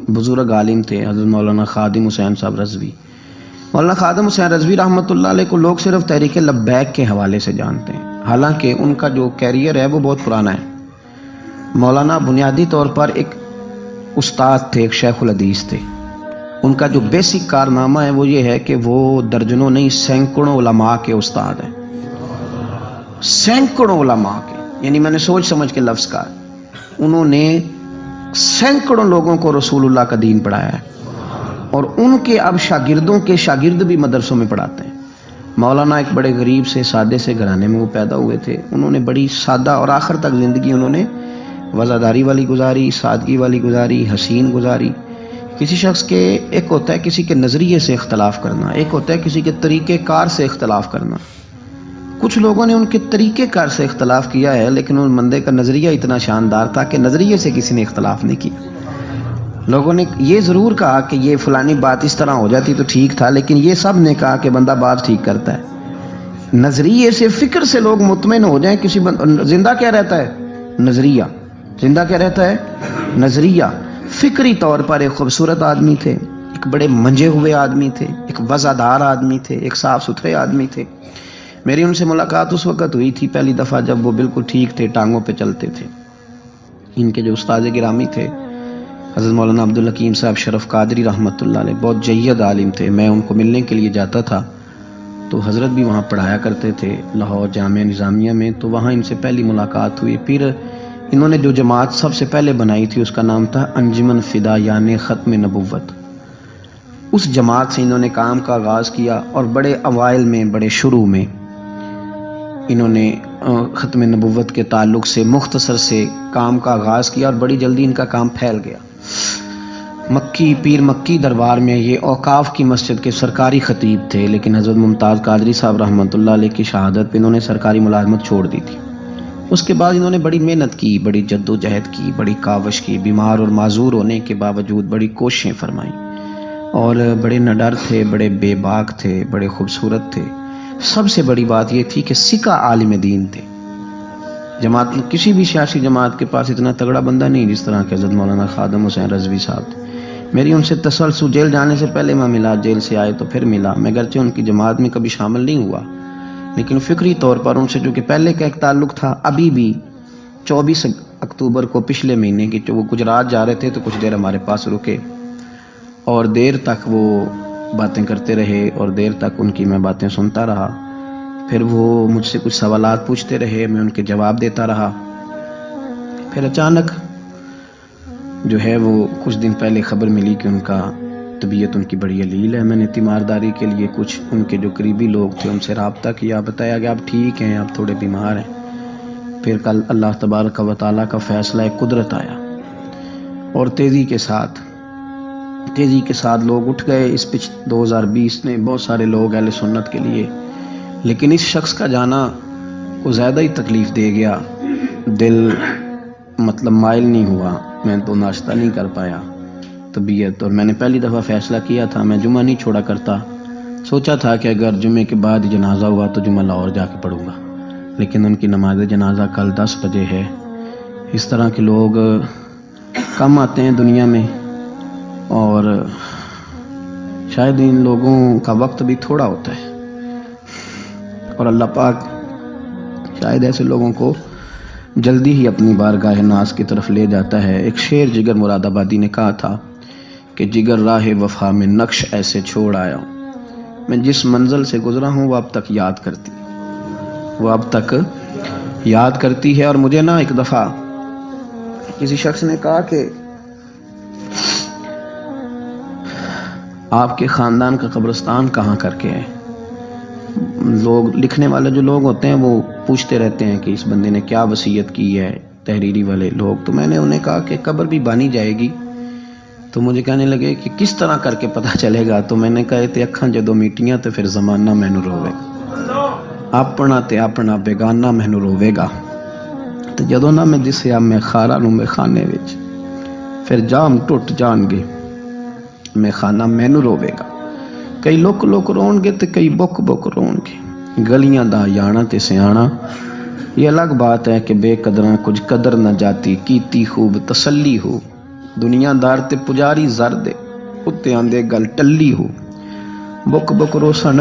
بزرگ عالم تھے حضرت مولانا خادم حسین صاحب رضوی۔ مولانا خادم حسین رضوی رحمۃ اللہ علیہ کو لوگ صرف تحریک لبیک کے حوالے سے جانتے ہیں، حالانکہ ان کا جو کیریئر ہے وہ بہت پرانا ہے۔ مولانا بنیادی طور پر ایک استاد تھے، ایک شیخ الحدیث تھے۔ ان کا جو بیسک کارنامہ ہے وہ یہ ہے کہ وہ درجنوں نہیں سینکڑوں علماء کے استاد ہیں، سینکڑوں علماء کے، یعنی میں نے سوچ سمجھ کے لفظ کہا، انہوں نے سینکڑوں لوگوں کو رسول اللہ کا دین پڑھایا ہے، اور ان کے اب شاگردوں کے شاگرد بھی مدرسوں میں پڑھاتے ہیں۔ مولانا ایک بڑے غریب سے سادے سے گھرانے میں وہ پیدا ہوئے تھے، انہوں نے بڑی سادہ اور آخر تک زندگی انہوں نے وزاداری والی گزاری، سادگی والی گزاری، حسین گزاری۔ کسی شخص کے ایک ہوتا ہے کسی کے نظریے سے اختلاف کرنا، ایک ہوتا ہے کسی کے طریقہ کار سے اختلاف کرنا۔ کچھ لوگوں نے ان کے طریقہ کار سے اختلاف کیا ہے، لیکن ان بندے کا نظریہ اتنا شاندار تھا کہ نظریے سے کسی نے اختلاف نہیں کیا۔ لوگوں نے یہ ضرور کہا کہ یہ فلانی بات اس طرح ہو جاتی تو ٹھیک تھا، لیکن یہ سب نے کہا کہ بندہ بات ٹھیک کرتا ہے۔ نظریے سے، فکر سے لوگ مطمئن ہو جائیں کسی زندہ کیا رہتا ہے؟ نظریہ۔ زندہ کیا رہتا ہے؟ نظریہ۔ فکری طور پر ایک خوبصورت آدمی تھے، ایک بڑے منجے ہوئے آدمی تھے، ایک وزادار آدمی تھے، ایک صاف ستھرے آدمی تھے۔ میری ان سے ملاقات اس وقت ہوئی تھی پہلی دفعہ جب وہ بالکل ٹھیک تھے، ٹانگوں پہ چلتے تھے۔ ان کے جو استاد گرامی تھے حضرت مولانا عبدالحکیم صاحب شرف قادری رحمۃ اللہ علیہ، بہت جید عالم تھے۔ میں ان کو ملنے کے لیے جاتا تھا تو حضرت بھی وہاں پڑھایا کرتے تھے لاہور جامعہ نظامیہ میں، تو وہاں ان سے پہلی ملاقات ہوئی۔ پھر انہوں نے جو جماعت سب سے پہلے بنائی تھی اس کا نام تھا انجمن فدا یعنی ختم نبوت۔ اس جماعت سے انہوں نے کام کا آغاز کیا، اور بڑے اوائل میں، بڑے شروع میں انہوں نے ختم نبوت کے تعلق سے مختصر سے کام کا آغاز کیا، اور بڑی جلدی ان کا کام پھیل گیا۔ مکی پیر مکی دربار میں یہ اوقاف کی مسجد کے سرکاری خطیب تھے، لیکن حضرت ممتاز قادری صاحب رحمۃ اللہ علیہ کی شہادت پہ انہوں نے سرکاری ملازمت چھوڑ دی تھی۔ اس کے بعد انہوں نے بڑی محنت کی، بڑی جد و جہد کی، بڑی کاوش کی، بیمار اور معذور ہونے کے باوجود بڑی کوششیں فرمائیں، اور بڑے نڈر تھے، بڑے بے باک تھے، بڑے خوبصورت تھے۔ سب سے بڑی بات یہ تھی کہ سکہ عالم دین تھے۔ جماعت کسی بھی سیاسی جماعت کے پاس اتنا تگڑا بندہ نہیں جس طرح کہ حضرت مولانا خادم حسین رضوی صاحب تھے۔ میری ان سے تسلسل، جیل جانے سے پہلے میں ملا، جیل سے آئے تو پھر ملا۔ میں گرچہ ان کی جماعت میں کبھی شامل نہیں ہوا، لیکن فکری طور پر ان سے جو کہ پہلے کا ایک تعلق تھا، ابھی بھی 24 اکتوبر کو پچھلے مہینے کی وہ گجرات جا رہے تھے تو کچھ دیر ہمارے پاس رکے، اور دیر تک وہ باتیں کرتے رہے، اور دیر تک ان کی میں باتیں سنتا رہا۔ پھر وہ مجھ سے کچھ سوالات پوچھتے رہے، میں ان کے جواب دیتا رہا۔ پھر اچانک جو ہے وہ کچھ دن پہلے خبر ملی کہ ان کا طبیعت ان کی بڑی علیل ہے۔ میں نے تیمارداری کے لیے کچھ ان کے جو قریبی لوگ تھے ان سے رابطہ کیا، بتایا کہ آپ ٹھیک ہیں، آپ تھوڑے بیمار ہیں۔ پھر کل اللہ تبارک و تعالیٰ کا فیصلہ قدرت آیا، اور تیزی کے ساتھ لوگ اٹھ گئے۔ اس 2020 نے بہت سارے لوگ اہل سنت کے لیے، لیکن اس شخص کا جانا کو زیادہ ہی تکلیف دے گیا۔ دل مائل نہیں ہوا، میں تو ناشتہ نہیں کر پایا طبیعت، اور میں نے پہلی دفعہ فیصلہ کیا تھا میں جمعہ نہیں چھوڑا کرتا۔ سوچا تھا کہ اگر جمعے کے بعد جنازہ ہوا تو جمعہ لاہور جا کے پڑھوں گا، لیکن ان کی نماز جنازہ کل 10 بجے ہے۔ اس طرح کے لوگ کم آتے ہیں دنیا میں، اور شاید ان لوگوں کا وقت بھی تھوڑا ہوتا ہے، اور اللہ پاک شاید ایسے لوگوں کو جلدی ہی اپنی بارگاہ ناز کی طرف لے جاتا ہے۔ ایک شعر جگر مراد آبادی نے کہا تھا کہ جگر راہ وفا میں نقش ایسے چھوڑ آیا ہوں، میں جس منزل سے گزرا ہوں وہ اب تک یاد کرتی ہے۔ اور مجھے ایک دفعہ کسی شخص نے کہا کہ آپ کے خاندان کا قبرستان کہاں کر کے ہے؟ لوگ لکھنے والے جو لوگ ہوتے ہیں وہ پوچھتے رہتے ہیں کہ اس بندے نے کیا وصیت کی ہے، تحریری والے لوگ۔ تو میں نے انہیں کہا کہ قبر بھی بانی جائے گی۔ تو مجھے کہنے لگے کہ کس طرح کر کے پتہ چلے گا؟ تو میں نے کہا تے اکھاں جدوں میٹیاں تو پھر زمانہ مینوں روے گا، اپنا تے اپنا بیگانہ مینوں روے گا، تے جدوں نہ میں دسیا میں خارا نوں میں خانے وچ، پھر جام ٹوٹ جان گے میں خانہ مینوں روے گا۔ کئی لک لک رون گے تے کئی بک بک رون گے، گلیاں دا یانا تے سیانا۔ یہ الگ بات ہے کہ بے قدراں کچھ قدر نہ جاتی، کیتی خوب تسلی ہو، ਦੁਨੀਆਦਾਰ ਤੇ ਪੁਜਾਰੀ ਜ਼ਰ ਦੇ ਉੱਤੇ ਆਂਦੇ ਗੱਲ ਟੱਲੀ ਹੋ। Book book ਰੋਸਣ